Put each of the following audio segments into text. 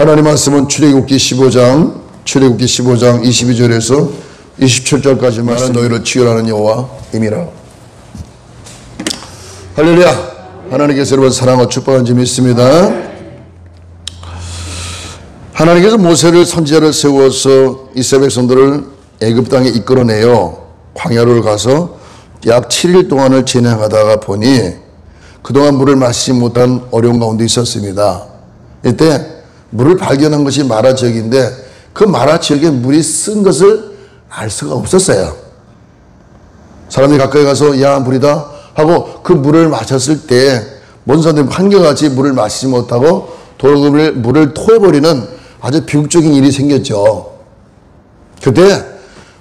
하나님 말씀은 출애굽기 15장 22절에서 27절까지 말씀. 너희를 치유하는 여호와 임이라. 할렐루야. 하나님께서 여러분 사랑하고 축복한 줄 믿습니다. 하나님께서 모세를 선지자를 세워서 이스라엘 백성들을 애굽 땅에 이끌어내어 광야를 가서 약 7일 동안을 진행하다가 보니 그동안 물을 마시지 못한 어려운 가운데 있었습니다. 이때 물을 발견한 것이 마라 지역인데 그 마라 지역에 물이 쓴 것을 알 수가 없었어요. 사람이 가까이 가서 야 물이다 하고 그 물을 마셨을 때 모든 사람들이 한결같이 물을 마시지 못하고 도로금을 물을 토해버리는 아주 비극적인 일이 생겼죠. 그때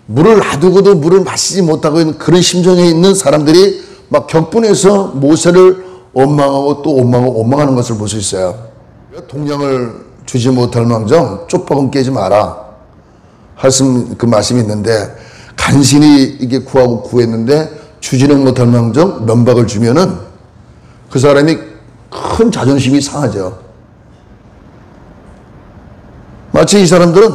물을 놔두고도 물을 마시지 못하고 있는 그런 심정에 있는 사람들이 막 격분해서 모세를 원망하고 또 원망하는 것을 볼 수 있어요. 동량을 주지 못할 망정 쪽박은 깨지 마라 그 말씀이 있는데 간신히 이게 구했는데 주지는 못할 망정 면박을 주면은 그 사람이 큰 자존심이 상하죠. 마치 이 사람들은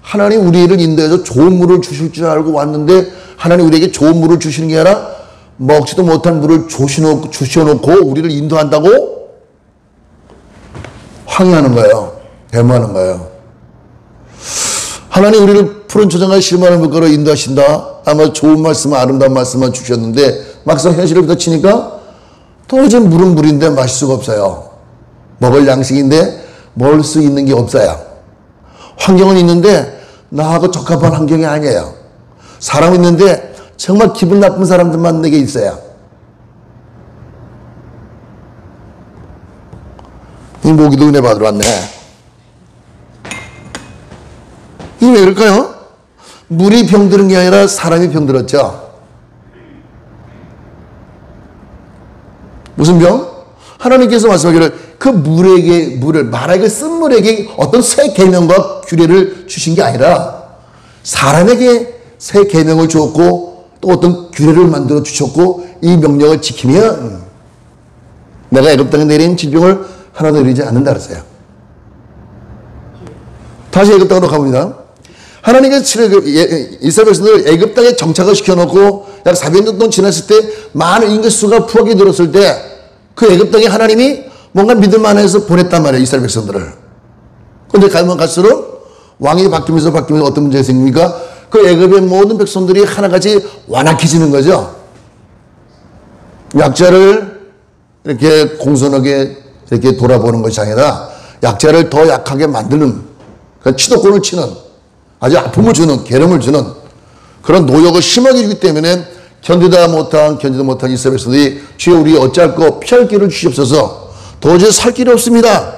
하나님 우리를 인도해서 좋은 물을 주실 줄 알고 왔는데 하나님 우리에게 좋은 물을 주시는 게 아니라 먹지도 못한 물을 주셔놓고 우리를 인도한다고 항의하는 거예요. 대모하는 거예요. 하나님 우리를 푸른 초장과 실만한 물가로 인도하신다. 아마 좋은 말씀, 아름다운 말씀만 주셨는데 막상 현실을 부딪히니까 도저히 물은 물인데 마실 수가 없어요. 먹을 양식인데 먹을 수 있는 게 없어요. 환경은 있는데 나하고 적합한 환경이 아니에요. 사람 있는데 정말 기분 나쁜 사람들만 내게 있어요. 이 모기도 은혜 받으러 왔네. 이게 왜 그럴까요? 물이 병드는 게 아니라 사람이 병들었죠. 무슨 병? 하나님께서 말씀하기를 그 물을 말하기를 쓴 물에게 어떤 새 계명과 규례를 주신 게 아니라 사람에게 새 계명을 주었고 또 어떤 규례를 만들어 주셨고 이 명령을 지키면 내가 애굽 땅에 내린 질병을 하나도 내리지 않는다 그랬어요. 다시 애굽 땅으로 가봅니다. 하나님께서 이스라엘 백성들을 애굽 땅에 정착을 시켜놓고 약 400년 동안 지났을 때 많은 인구수가 부하게 늘었을 때 그 애굽 땅에 하나님이 뭔가 믿을만해서 보냈단 말이에요. 이스라엘 백성들을. 그런데 가면 갈수록 왕이 바뀌면서 어떤 문제가 생깁니까? 그 애굽의 모든 백성들이 하나같이 완악해지는 거죠. 약자를 이렇게 공손하게 이렇게 돌아보는 것이 아니라 약자를 더 약하게 만드는 치도권을 치는 아주 아픔을 주는 괴로움을 주는 그런 노역을 심하게 주기 때문에 견디다 못한 이스라엘 백성들이 주여 우리 어찌할 거 피할 길을 주시옵소서. 도저히 살 길이 없습니다.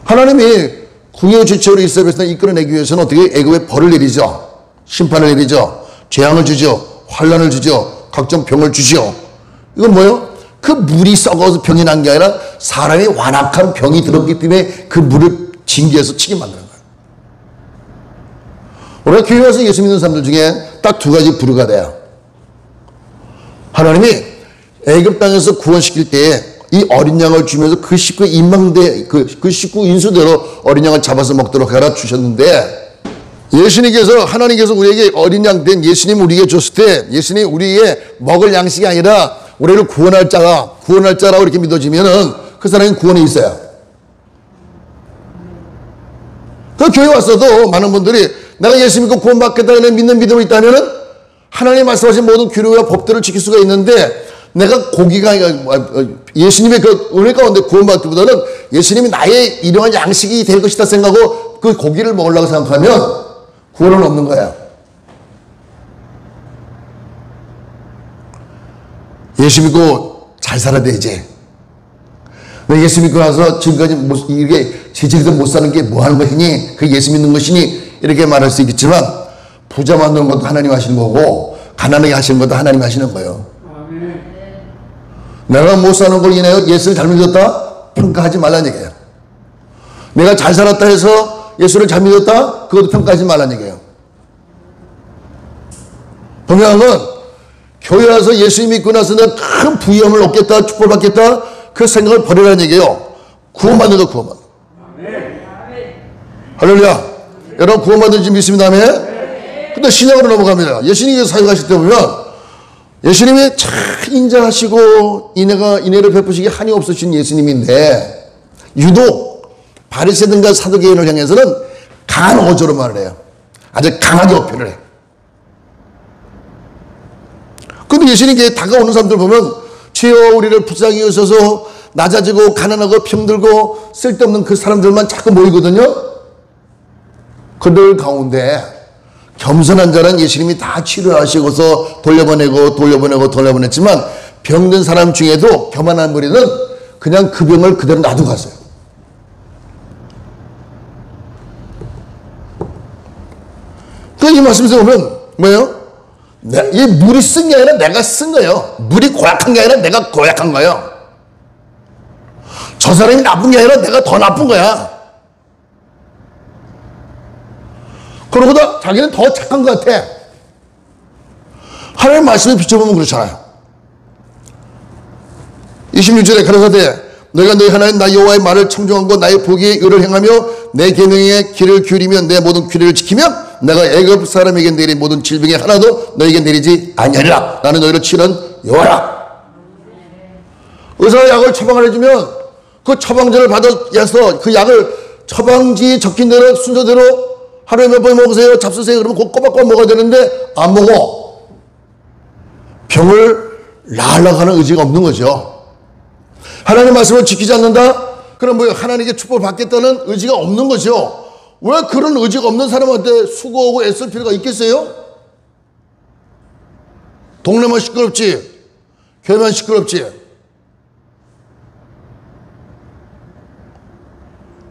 하나님이 궁예의 주체로 이스라엘 백성을 이끌어내기 위해서는 어떻게 애굽에 벌을 내리죠. 심판을 내리죠. 재앙을 주죠. 환란을 주죠. 각종 병을 주죠. 이건 뭐예요? 그 물이 썩어서 병이 난 게 아니라 사람이 완악한 병이 들었기 때문에 그 물을 징계해서 치게 만드는 거예요. 우리가 교회 와서 예수 믿는 사람들 중에 딱 두 가지 부류가 돼요. 하나님이 애굽 땅에서 구원시킬 때에 이 어린 양을 주면서 그 식구 인망대 그 식구 인수대로 어린 양을 잡아서 먹도록 해라 주셨는데 하나님께서 우리에게 어린 양 된 예수님 우리에게 줬을 때 예수님 우리의 먹을 양식이 아니라 우리를 구원할 자라고 이렇게 믿어지면은 그 사람이 구원에 있어요. 그 교회 왔어도 많은 분들이 내가 예수 믿고 구원받겠다 믿는 믿음이 있다면은 하나님 말씀하신 모든 규례와 법들을 지킬 수가 있는데 내가 예수님의 그 은혜 가운데 구원받기보다는 예수님이 나의 일용할 양식이 될 것이다 생각하고 그 고기를 먹으려고 생각하면 구원은 없는 거야. 예수 믿고 잘 살아야 돼 이제. 너 예수 믿고 나서 지금까지 이게 제자리도 못 사는 게 뭐 하는 것이니? 그 예수 믿는 것이니? 이렇게 말할 수 있겠지만 부자 만드는 것도 하나님 하시는 거고 가난하게 하시는 것도 하나님 하시는 거예요. 아멘. 내가 못 사는 걸 인하여 예수를 잘 믿었다? 평가하지 말라는 얘기예요. 내가 잘 살았다 해서 예수를 잘 믿었다? 그것도 평가하지 말라는 얘기예요. 분명한 건 교회 와서 예수 믿고 나서 내가 큰 부유함을 얻겠다 축복받겠다 그 생각을 버리라는 얘기예요. 구원받는 거 구원받는 거. 할렐루야. 여러분 구원받은 줄 믿습니다며? 근데 신약으로 넘어갑니다. 예수님께서 사역하실 때 보면 예수님이 참 인자하시고 인애를 베푸시기 한이 없으신 예수님인데 유독 바리새인과 사두개인을 향해서는 강한 어조로 말을 해요. 아주 강하게 어필을 해요. 근데 예수님께 다가오는 사람들 보면 주여 우리를 불쌍히 여기셔서 낮아지고 가난하고 병들고 쓸데없는 그 사람들만 자꾸 모이거든요. 그들 가운데 겸손한 자는 예수님이 다 치료하시고서 돌려보냈지만 병든 사람 중에도 교만한 무리는 그냥 그 병을 그대로 놔두고 갔어요. 그 이 말씀에서 보면 뭐예요? 이 물이 쓴 게 아니라 내가 쓴 거예요. 물이 고약한 게 아니라 내가 고약한 거예요. 저 사람이 나쁜 게 아니라 내가 더 나쁜 거야. 그러고도 자기는 더 착한 것 같아. 하나님의 말씀을 비춰보면 그렇잖아요. 26절에 가라사대 너희가 너희 하나님 나 여호와의 말을 청종하고 나의 보기에 의를 행하며 내 계명에 귀를 기울이며 내 모든 규례를 지키면 내가 애굽 사람에게 내린 모든 질병에 하나도 너에게 내리지 아니하리라. 나는 너희를 치는 여호와라. 의사가 약을 처방을 해주면 그 처방전을 받아서 그 약을 처방지에 적힌 대로 순서대로 하루에 몇 번 먹으세요 잡수세요 그러면 그 꼬박꼬박 먹어야 되는데 안 먹어. 병을 나으려고 하는 의지가 없는 거죠. 하나님의 말씀을 지키지 않는다? 그럼 뭐 하나님께 축복을 받겠다는 의지가 없는 거죠. 왜 그런 의지가 없는 사람한테 수고하고 애쓸 필요가 있겠어요? 동네만 시끄럽지 교회만 시끄럽지.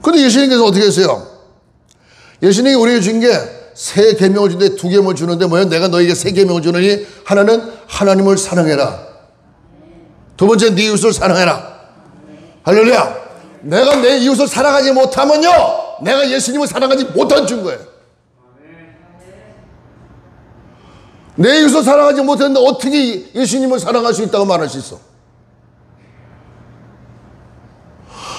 근데 예수님께서 어떻게 했어요? 예수님이 우리에게 준 게 세 계명을 주는데 두 계명을 주는데 뭐예요? 내가 너에게 세 계명을 주느니 하나는 하나님을 사랑해라. 두 번째는 네 이웃을 사랑해라. 할렐루야. 내가 내 이웃을 사랑하지 못하면요 내가 예수님을 사랑하지 못한 준 거예요. 내 이웃을 사랑하지 못했는데 어떻게 예수님을 사랑할 수 있다고 말할 수 있어?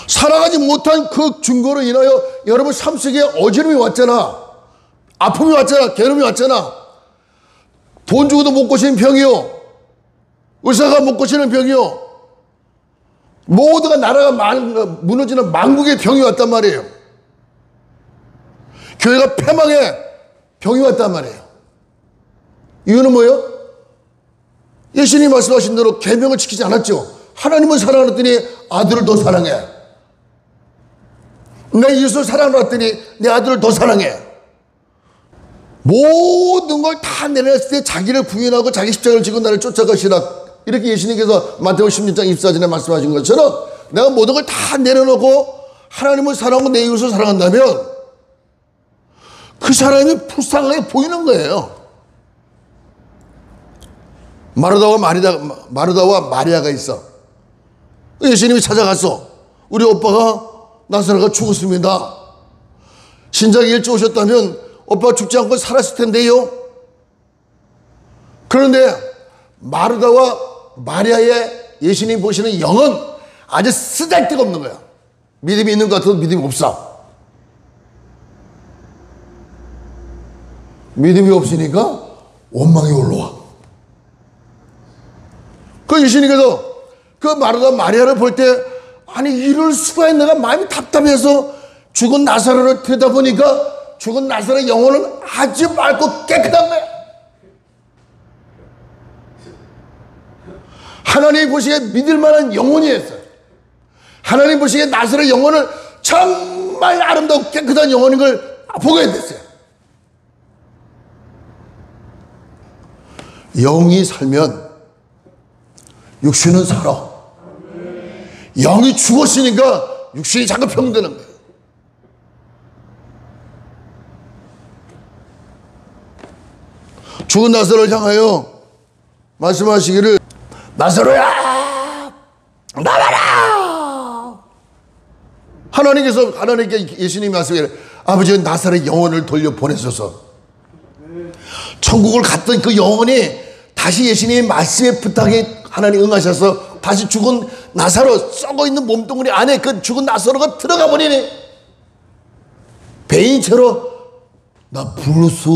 사랑하지 못한 그 증거로 인하여 여러분 삶 속에 어지럼이 왔잖아. 아픔이 왔잖아. 괴로움이 왔잖아. 돈 주고도 못 고치는 병이요. 의사가 못 고치는 병이요. 모두가 나라가 무너지는 망국의 병이 왔단 말이에요. 교회가 패망의 병이 왔단 말이에요. 이유는 뭐예요? 예수님이 말씀하신 대로 계명을 지키지 않았죠. 하나님을 사랑했더니 아들을 더 사랑해. 내 이웃을 사랑했더니 내 아들을 더 사랑해. 모든 걸 다 내려놨을 때 자기를 부인하고 자기 십자가를 지고 나를 쫓아가시라. 이렇게 예수님께서 마태복음 16장 24절에 말씀하신 것처럼 내가 모든 걸 다 내려놓고 하나님을 사랑하고 내 이웃을 사랑한다면 그 사람이 불쌍하게 보이는 거예요. 마르다와 마리아가 있어. 예수님이 찾아갔어. 우리 오빠가 나사로가 죽었습니다. 신작이 일찍 오셨다면 오빠가 죽지 않고 살았을 텐데요. 그런데 마르다와 마리아의 예수님 보시는 영은 아주 쓰잘데가 없는 거야. 믿음이 있는 것 같아도 믿음이 없어. 믿음이 없으니까 원망이 올라와. 그 예수님께서 그 마르다 마리아를 볼 때 아니 이럴 수가 있나 내가 마음이 답답해서 죽은 나사로를 들여다보니까 죽은 나사로의 영혼은 아주 맑고 깨끗한 거야. 하나님 보시기에 믿을 만한 영혼이었어요. 하나님 보시기에 나사로의 영혼을 정말 아름답고 깨끗한 영혼인 걸 보게 됐어요. 영이 살면 육신은 살아. 영이 죽었으니까 육신이 자꾸 병드는 거예요. 죽은 나사로를 향하여 말씀하시기를 나사로야 나와라. 하나님께 예수님이 말씀하시기를 아버지 나사로의 영혼을 돌려보내소서. 천국을 갔던 그 영혼이 다시 예수님의 말씀에 부탁에 하나님 응하셔서 다시 죽은 나사로 썩어있는 몸뚱어리 안에 그 죽은 나사로가 들어가 버리니 베인처럼 나 브루스,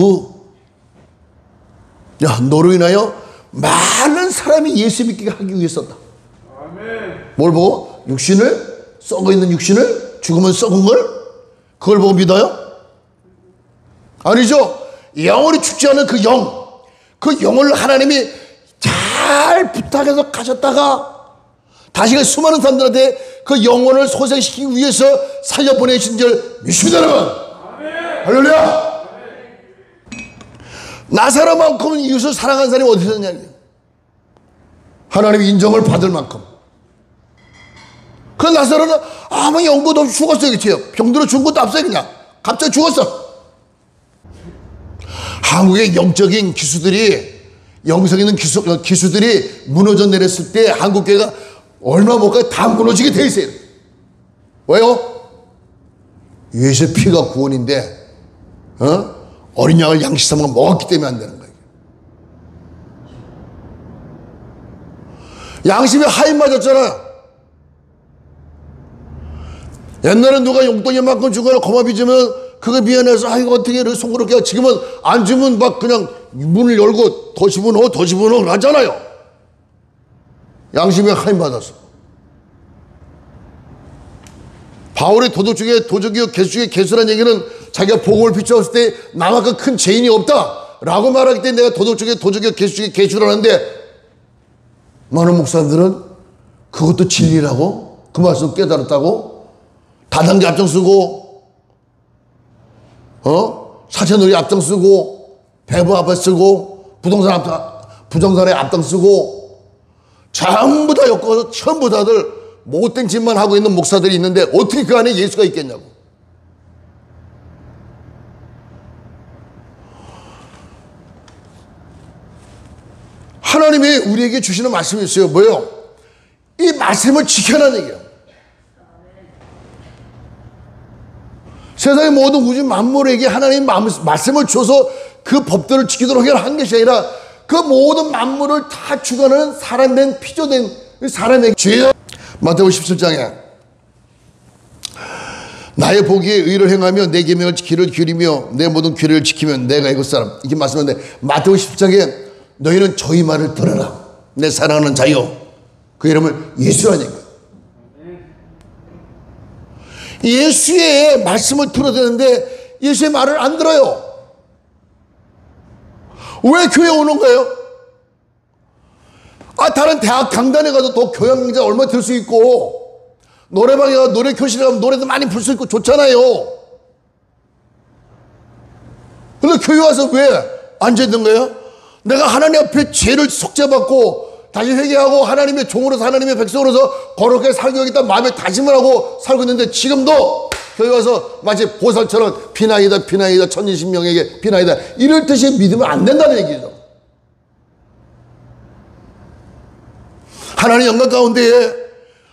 야, 너로 인하여 많은 사람이 예수 믿게 하기 위해서다. 뭘 보고? 육신을, 썩어있는 육신을, 죽으면 썩은 걸, 그걸 보고 믿어요? 아니죠. 영원히 죽지 않은 그 영, 그 영을 하나님이 잘 부탁해서 가셨다가 다시 그 수많은 사람들한테 그 영혼을 소생시키기 위해서 살려보내신 줄 믿습니다, 여러분. 할렐루야. 나사로만큼 이웃을 사랑하는 사람이 어디 있었냐. 하나님의 인정을 받을 만큼. 그 나사로는 아무 연고도 없이 죽었어요. 그치요? 병들어 죽은 것도 없어요. 그냥 갑자기 죽었어. 한국의 영적인 기수들이, 영성 있는 기수들이 무너져 내렸을 때 한국교회가 얼마 못 가요? 다 무너지게 돼 있어요. 왜요? 예수의 피가 구원인데 어린 양을 양식 삼아 먹었기 때문에 안 되는 거예요. 양심에 하인 맞았잖아요. 옛날에 누가 용돈이만큼 주거나 고마비 주면 그거 미안해서 아이고 어떻게 이렇게 송구롭게 하고, 지금은 안 주면 막 그냥 문을 열고 더 집어넣어 더 집어넣어 하잖아요. 양심에 하인 받았어. 바울의 도적이요 개수의 개수란 얘기는 자기가 복음을 비춰왔을 때 나만큼 큰 죄인이 없다라고 말하기 때문에 내가 도적이요 개수의 개수라는데, 많은 목사님들은 그것도 진리라고 그 말씀 깨달았다고 다단계 앞장쓰고 사채놀이 앞장쓰고 배부 앞에 쓰고 부동산에 앞장쓰고 전부 다 엮어서 전부 다들 못된 짓만 하고 있는 목사들이 있는데 어떻게 그 안에 예수가 있겠냐고. 하나님이 우리에게 주시는 말씀이 있어요. 뭐예요? 이 말씀을 지켜라는 얘기예요. 세상의 모든 우주 만물에게 하나님 말씀을 줘서 그 법들을 지키도록 한 것이 아니라 그 모든 만물을 다 주관하는 사람된 피조된 사람에게 죄요. 마태복음 17장에 나의 보기에 의를 행하며 내 계명을 귀를 기울이며 내 모든 규례를 지키면 내가 이곳 사람, 이렇게 말씀하는데, 마태복음 17장에 너희는 저희 말을 들어라 내 사랑하는 자요, 그 이름을 예수라는 얘기예요. 예수의 말씀을 들어야 되는데 예수의 말을 안 들어요. 왜 교회 오는 거예요? 다른 대학 강단에 가도 또 교양 강좌 얼마 들 수 있고, 노래방에 가서 노래 교실에 가면 노래도 많이 부를 수 있고 좋잖아요. 근데 교회 와서 왜 앉아있는 거예요? 내가 하나님 앞에 죄를 속죄받고 다시 회개하고 하나님의 종으로서 하나님의 백성으로서 거룩하게 살겠다 마음에 다짐을 하고 살고 있는데, 지금도 교회 와서 마치 보살처럼 비나이다 비나이다 천지신명에게 비나이다 이럴 뜻이 믿으면 안 된다는 얘기죠. 하나님 영광 가운데에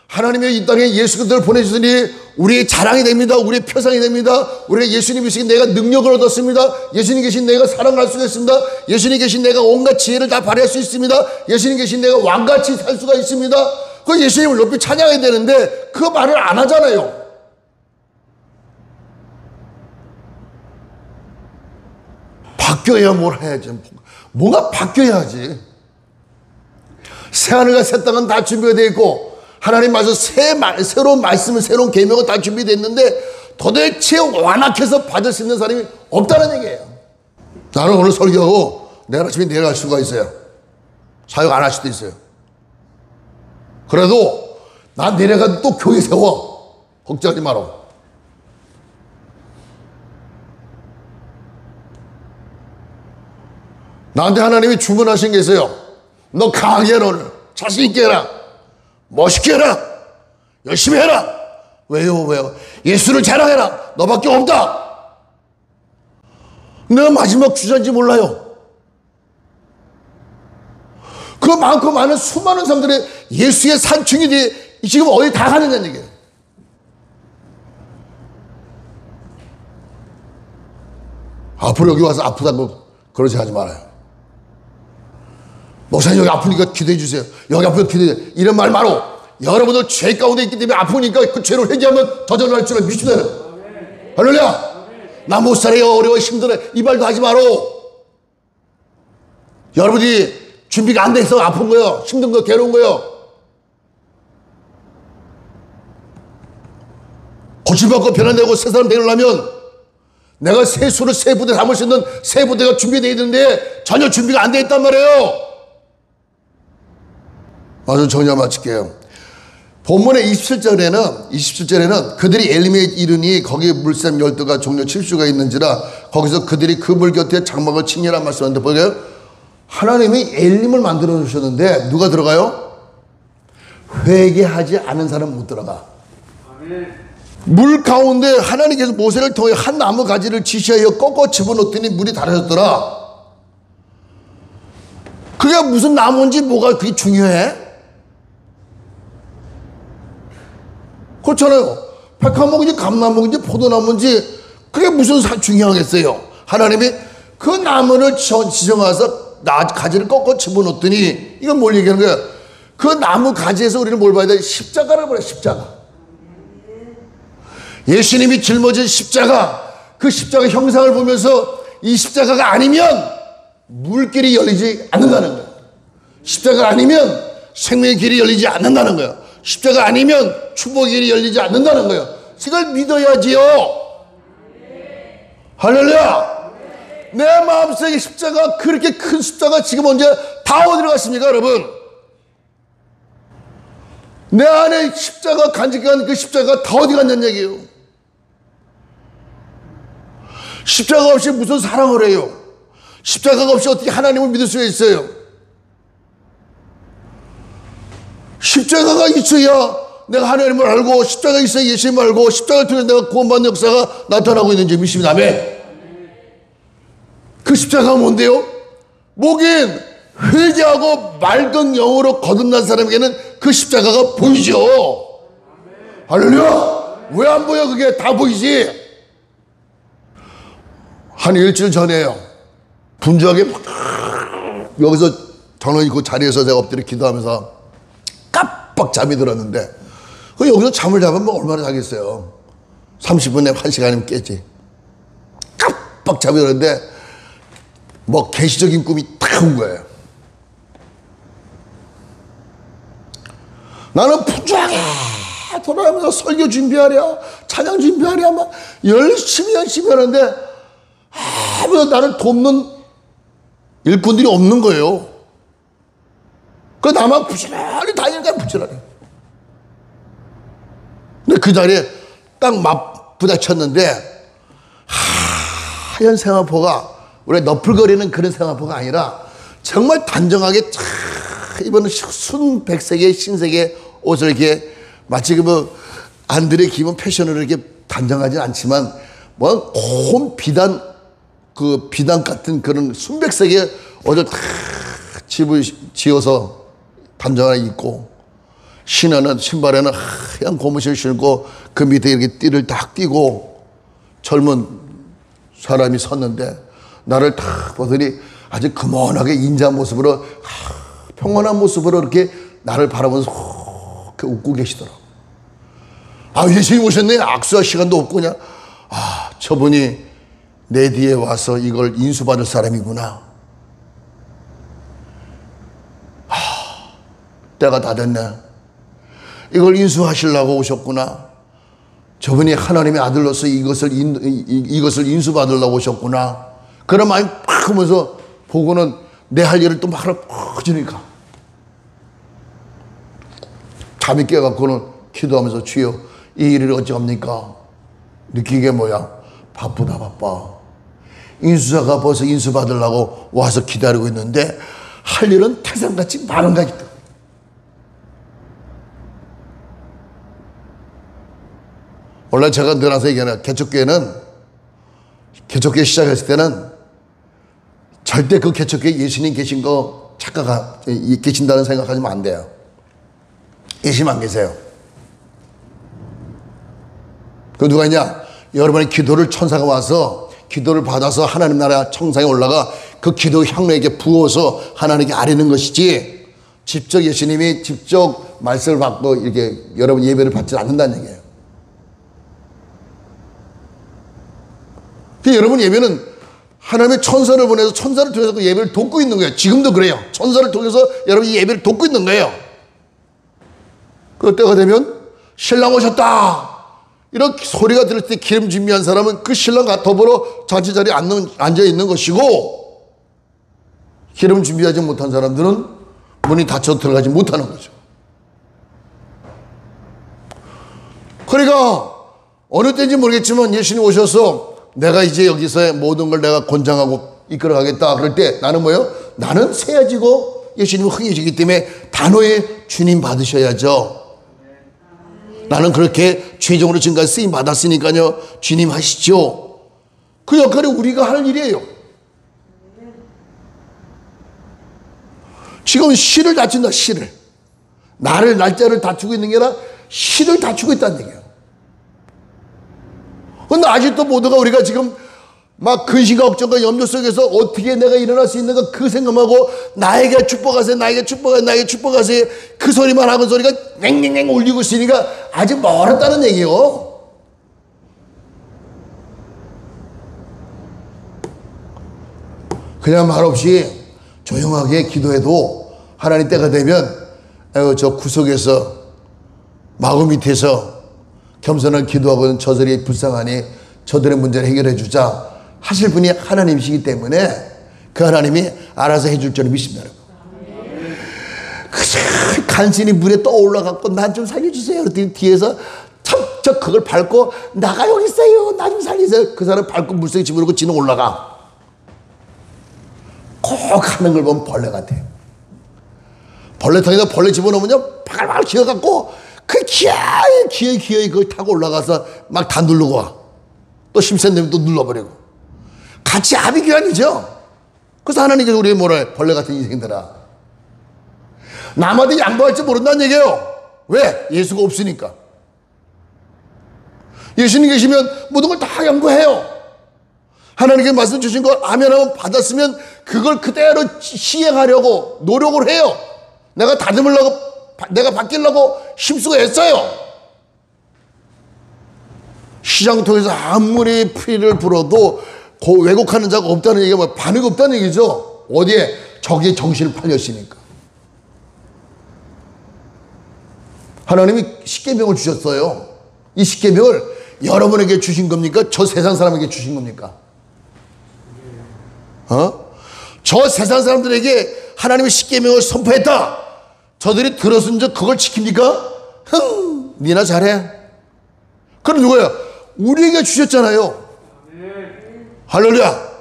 하나님의 이 땅에 예수 그리스도를 보내주시니 우리의 자랑이 됩니다. 우리의 표상이 됩니다. 우리가 예수님 계신 내가 능력을 얻었습니다. 예수님 계신 내가 사랑할 수 있습니다. 예수님 계신 내가 온갖 지혜를 다 발휘할 수 있습니다. 예수님 계신 내가 왕같이 살 수가 있습니다. 그 예수님을 높이 찬양해야 되는데 그 말을 안 하잖아요. 바뀌어야 뭘 해야지. 뭔가 바뀌어야지. 새하늘과 새 땅은 다 준비가 되어 있고 하나님 말씀 새로운 말씀을 새로운 계명은 다 준비됐는데 도대체 완악해서 받을 수 있는 사람이 없다는 얘기예요. 나는 오늘 설교하고 내일 아침에 내려갈 수가 있어요. 사역 안 할 수도 있어요. 그래도 난 내려가도 또 교회 세워. 걱정하지 마라. 나한테 하나님이 주문하신 게 있어요. 너 강하게 해라. 오늘 자신 있게 해라. 멋있게 해라. 열심히 해라. 왜요? 예수를 자랑해라. 너밖에 없다. 내가 마지막 주자인지 몰라요. 그 많고 많은 수많은 사람들이 예수의 산충이지 지금 어디 다 가느냐는 얘기예요. 앞으로 여기 와서 아프다고 그러지 하지 말아요. 목사님 여기 아프니까 기도해 주세요. 여기 아프니까 기도해 주세요. 이런 말 말고 여러분들 죄 가운데 있기 때문에 아프니까 그 죄를 회개하면 더 전할 줄을 믿습니다. 할렐루야. 나 못 살아요. 어려워. 힘들어. 이 말도 하지 마라. 여러분이 준비가 안 돼서 아픈 거요. 힘든 거, 괴로운 거요. 고침받고 변화되고 새 사람 되려면 내가 새 수를 새 부대 담을 수 있는 새 부대가 준비되어 있는데 전혀 준비가 안 되어 있단 말이에요. 아주 정리하고 마칠게요. 본문의 27절에는 그들이 엘림에 이르니 거기 물샘 12가 종려 7수가 있는지라 거기서 그들이 그 물 곁에 장막을 치니라 말씀하는데 보세요. 하나님이 엘림을 만들어 주셨는데 누가 들어가요? 회개하지 않은 사람은 못 들어가. 물 가운데 하나님께서 모세를 통해 한 나무 가지를 지시하여 꺾어 집어넣더니 물이 달아졌더라. 그게 무슨 나무인지 뭐가 그게 중요해? 그렇잖아요. 백화목인지 감나무인지 포도나무인지 그게 무슨 중요하겠어요. 하나님이 그 나무를 지정해서 가지를 꺾어 집어넣더니 이건 뭘 얘기하는 거야? 그 나무 가지에서 우리는 뭘 봐야 돼? 십자가를 봐야 돼. 십자가. 예수님이 짊어진 십자가, 그 십자가 형상을 보면서 이 십자가가 아니면 물길이 열리지 않는다는 거예요. 십자가 아니면 생명의 길이 열리지 않는다는 거예요. 십자가 아니면 축복의 길이 열리지 않는다는 거예요. 이걸 믿어야지요. 할렐루야. 내 마음속에 십자가, 그렇게 큰 십자가 지금 언제 다 어디로 갔습니까, 여러분? 내 안에 십자가 간직한 그 십자가 다 어디 갔냐는 얘기예요. 십자가 없이 무슨 사랑을 해요? 십자가가 없이 어떻게 하나님을 믿을 수가 있어요? 십자가가 있어야 내가 하나님을 알고, 십자가가 있어야 예수님을 알고, 십자가를 통해 내가 구원받는 역사가 나타나고 있는지 믿습니다. 아멘. 그 십자가가 뭔데요? 목인 회개하고 맑은 영으로 거듭난 사람에게는 그 십자가가 보이죠. 할렐루야. 왜 안 보여? 그게 다 보이지. 한 일주일 전에요, 분주하게 막 여기서 저는 그 자리에서 제가 엎드려 기도하면서 깜빡 잠이 들었는데, 그 여기서 잠을 자면 뭐 얼마나 자겠어요. 30분 내에 1시간이면 깼지. 깜빡 잠이 들었는데 뭐 계시적인 꿈이 딱 온 거예요. 나는 분주하게 돌아가면서 설교 준비하랴, 찬양 준비하랴, 막 열심히 하는데 아무도 나를 돕는 일꾼들이 없는 거예요. 그 나만 부지런히 다니니까 부지런히. 근데 그 자리에 딱 맞부닥쳤는데 하얀 생화포가, 우리 너풀거리는 그런 생화포가 아니라 정말 단정하게 쫙 입은 순백색의 신색의 옷을 이렇게 마치 뭐 안드레 기본 패션으로 이렇게 단정하진 않지만 뭐 곰 비단, 그 비단 같은 그런 순백색의 옷을 탁 집을 지어서 단정하게 입고, 신발에는 하얀 고무신을 신고 그 밑에 이렇게 띠를 딱 띠고 젊은 사람이 섰는데, 나를 딱 보더니 아주 금원하게 인자한 모습으로, 평온한 모습으로 이렇게 나를 바라보면서 웃고 계시더라고. 아, 예수님 오셨네. 악수할 시간도 없고 그냥, 저분이 내 뒤에 와서 이걸 인수받을 사람이구나. 때가 다 됐네. 이걸 인수하시려고 오셨구나. 저분이 하나님의 아들로서 이것을 인수받으려고 오셨구나. 그런 마음이 팍 하면서 보고는 내 할 일을 또 막 하나 퍼지니까 잠이 깨갖고는 기도하면서, 주여 이 일을 어찌합니까? 느끼게 뭐야? 바쁘다 바빠. 인수자가 벌써 인수받으려고 와서 기다리고 있는데 할 일은 태산같이 많은 거 있다. 원래 제가 늘 항상 얘기하는 개척교회 시작했을 때는 절대 그 개척교회 예수님 계신 거 계신다는 생각하시면 안 돼요. 예수님 안 계세요. 그 누가 있냐? 여러분의 기도를 천사가 와서 기도를 받아서 하나님 나라 청상에 올라가 그 기도 향로에게 부어서 하나님께 아뢰는 것이지, 직접 예수님이 직접 말씀을 받고 이렇게 여러분 예배를 받지 않는다는 얘기예요. 그 여러분 예배는 하나님의 천사를 보내서 천사를 통해서 그 예배를 돕고 있는 거예요. 지금도 그래요. 천사를 통해서 여러분이 예배를 돕고 있는 거예요. 그 때가 되면 신랑 오셨다 이렇게 소리가 들을 때 기름 준비한 사람은 그 신랑과 더불어 잔치 자리에 앉아 있는 것이고, 기름 준비하지 못한 사람들은 문이 닫혀 들어가지 못하는 거죠. 그러니까 어느 때인지 모르겠지만 예수님 오셔서 내가 이제 여기서의 모든 걸 내가 권장하고 이끌어가겠다 그럴 때 나는 뭐예요? 나는 세야지고 예수님은 흥해지기 때문에 단호히 주님 받으셔야죠. 나는 그렇게 최종으로 지금까지 쓰임 받았으니까요, 주님 하시죠. 그 역할이 우리가 할 일이에요. 지금 실을 다친다. 실을, 나를 날짜를 다투고 있는 게 아니라 실을 다투고 있다는 얘기예요. 근데 아직도 모두가 우리가 지금 막 근심과 걱정과 염려 속에서 어떻게 내가 일어날 수 있는가 그 생각하고 나에게 축복하세요, 나에게 축복하세요, 나에게 축복하세요 그 소리만 하고 소리가 맹맹맹 울리고 있으니까 아직 멀었다는 얘기예요. 그냥 말없이 조용하게 기도해도 하나님 때가 되면 저 구석에서 마음 밑에서 겸손한 기도하고는 저들이 불쌍하니 저들의 문제를 해결해 주자 하실 분이 하나님이시기 때문에 그 하나님이 알아서 해줄 줄 믿습니다. 그 간신히 물에 떠올라갖고 난 좀 살려주세요 그랬더니 뒤에서 척척 그걸 밟고 나가 여기 있어요, 나 좀 살리세요. 그 사람 밟고 물속에 집어넣고 지는 올라가. 꼭 하는 걸 보면 벌레 같아. 벌레통에다 벌레 집어넣으면 바글바글 기어갖고 그 기어이 그걸 타고 올라가서 막 다 누르고 와. 또 심센 되면 또 눌러버리고. 같이 아비규환이죠. 그래서 하나님께서 우리에게 뭐라 해? 벌레 같은 인생들아. 남한테 양보할 줄 모른다는 얘기예요. 왜? 예수가 없으니까. 예수님 계시면 모든 걸 다 양보해요. 하나님께 말씀 주신 걸 아멘하면 받았으면 그걸 그대로 시행하려고 노력을 해요. 내가 다듬으려고, 내가 바뀌려고 힘쓰고 애써요. 시장 통해서 아무리 피를 불어도 왜곡하는 자가 없다는 얘기가 뭐 반응이 없다는 얘기죠. 어디에? 저기에 정신을 팔렸으니까. 하나님이 십계명을 주셨어요. 이 십계명을 여러분에게 주신 겁니까? 저 세상 사람에게 주신 겁니까? 저 세상 사람들에게 하나님의 십계명을 선포했다. 저들이 들었은즉 그걸 지킵니까? 니나 잘해. 그럼 누구야? 우리에게 주셨잖아요. 할렐루야.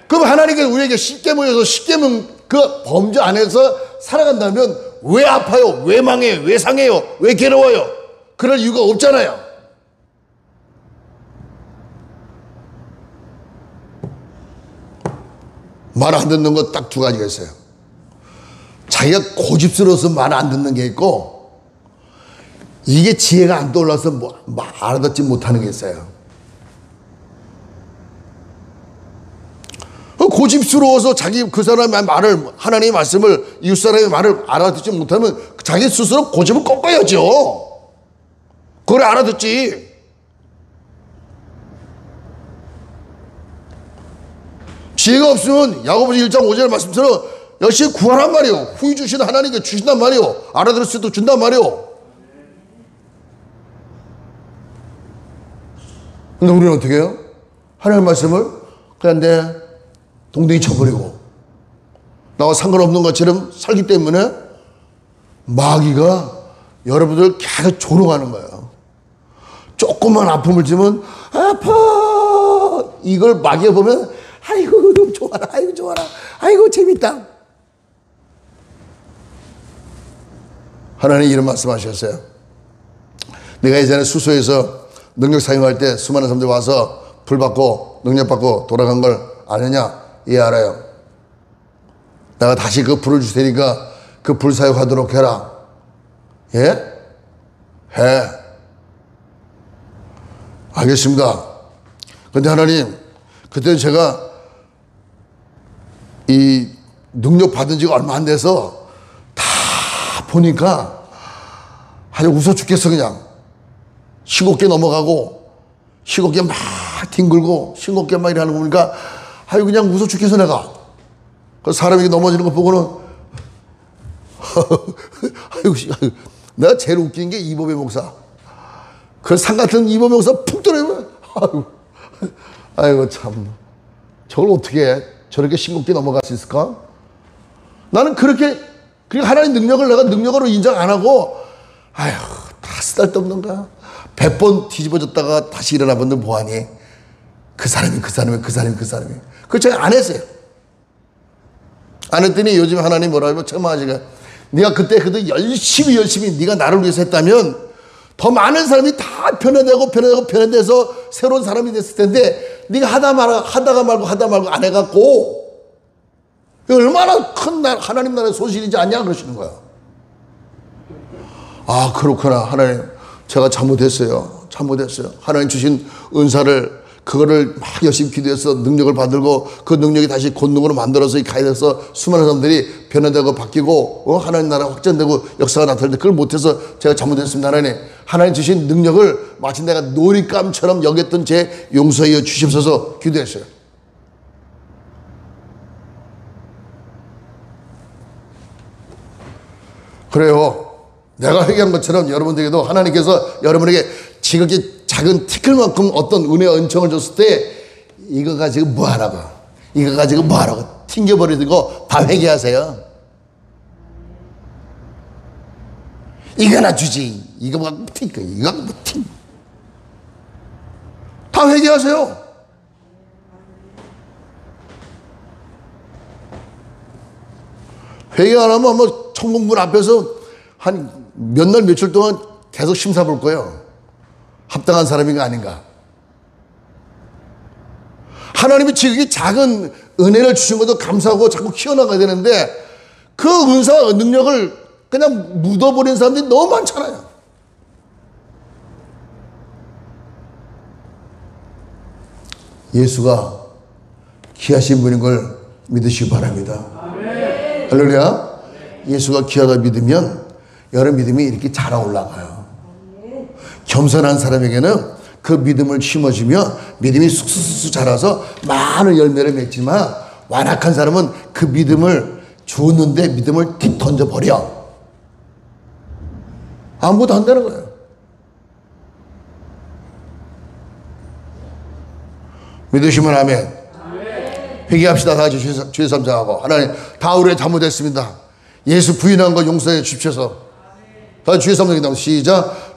그럼 하나님께서 우리에게 십계명에서 십계명 그 범죄 안에서 살아간다면 왜 아파요? 왜 망해요? 왜 상해요? 왜 괴로워요? 그럴 이유가 없잖아요. 말 안 듣는 거 딱 두 가지가 있어요. 자기가 고집스러워서 말 안 듣는 게 있고, 이게 지혜가 안 떠올라서 알아듣지 못하는 게 있어요. 고집스러워서 자기 그 사람의 말을, 하나님의 말씀을, 이웃 사람의 말을 알아듣지 못하면 자기 스스로 고집을 꺾어야죠. 그걸 알아듣지. 지혜가 없으면 야고보서 1장 5절 말씀처럼 열심히 구하란 말이요. 후히 주신 하나님께 주신단 말이요. 알아들을 수도 준단 말이요. 근데 우리는 어떻게 해요? 하나님 말씀을 그냥 내 동댕이 쳐버리고 나와 상관없는 것처럼 살기 때문에 마귀가 여러분들 계속 조롱하는 거예요. 조금만 아픔을 주면 아파. 이걸 마귀가 보면 아이고 너무 좋아라, 아이고 좋아라, 아이고 재밌다. 하나님 이런 말씀하셨어요. 내가 예전에 수소에서 능력 사용할 때 수많은 사람들이 와서 불 받고 능력 받고 돌아간 걸 아느냐? 예, 알아요. 내가 다시 그 불을 줄 테니까 그 불 사용하도록 해라. 예? 해. 알겠습니다. 근데 하나님, 그때 제가 이 능력 받은 지가 얼마 안 돼서 다 보니까 아주 웃어 죽겠어. 그냥 15개 넘어가고 싱겁게 막 뒹굴고 싱겁게 막 이러는 거 보니까 아유 그냥 웃어 죽겠어 내가. 그 사람이 넘어지는 거 보고는 아유, 내가 제일 웃긴 게 이보배 목사. 그 산 같은 이보배 목사 푹 떨어지면 아이고 참 저걸 어떻게 해? 저렇게 싱겁게 넘어갈 수 있을까? 나는 그렇게 하나님 능력을 내가 능력으로 인정 안 하고 아휴 다 쓰잘데없는 거야. 100번 뒤집어졌다가 다시 일어나 본들 뭐하니? 그 사람이 그걸 제가 안 했어요. 안 했더니 요즘 하나님 뭐라 하면 처음 하시가 네가 그때 열심히 네가 나를 위해서 했다면 더 많은 사람이 다 변화돼서 새로운 사람이 됐을 텐데 네가 하다가 말고 안 해갖고 얼마나 큰 하나님 나라의 소실이지 않냐 그러시는 거야. 아 그렇구나 하나님 제가 잘못했어요. 하나님 주신 은사를 그거를 막 열심히 기도해서 능력을 받들고 그 능력이 다시 권능으로 만들어서 가야 돼서 수많은 사람들이 변화되고 바뀌고 하나님 나라 확전되고 역사가 나타날 때 그걸 못해서 제가 잘못했습니다. 하나님 주신 능력을 마치 내가 놀잇감처럼 여겼던 제 용서하여 주시옵소서 기도했어요. 그래요. 내가 회개한 것처럼 여러분들에게도 하나님께서 여러분에게 지극히 작은 티끌만큼 어떤 은혜와 은총을 줬을 때 이거 가지고 뭐하라고 튕겨버리고 다 회개하세요. 이거나 주지 이거 뭐 다 회개하세요. 회개 안 하면 아마 천국문 앞에서 한 몇 날 며칠 동안 계속 심사 볼 거예요. 합당한 사람인가 아닌가. 하나님이 지극히 작은 은혜를 주신 것도 감사하고 자꾸 키워나가야 되는데 그 은사와 능력을 그냥 묻어버린 사람들이 너무 많잖아요. 예수가 귀하신 분인 걸 믿으시기 바랍니다. 할렐루야. 예수가 귀하다 믿으면 여러분 믿음이 이렇게 자라 올라가요. 겸손한 사람에게는 그 믿음을 심어주면 믿음이 쑥쑥쑥 자라서 많은 열매를 맺지만 완악한 사람은 그 믿음을 주었는데 믿음을 틱 던져버려. 아무것도 안 되는 거예요. 믿으시면 아멘. 회개합시다. 다 같이 주의 삼자하고 하나님 다 우리의 잘못했습니다. 예수 부인한 거 용서해 주십시오. 다 주의 삼자하고 시작.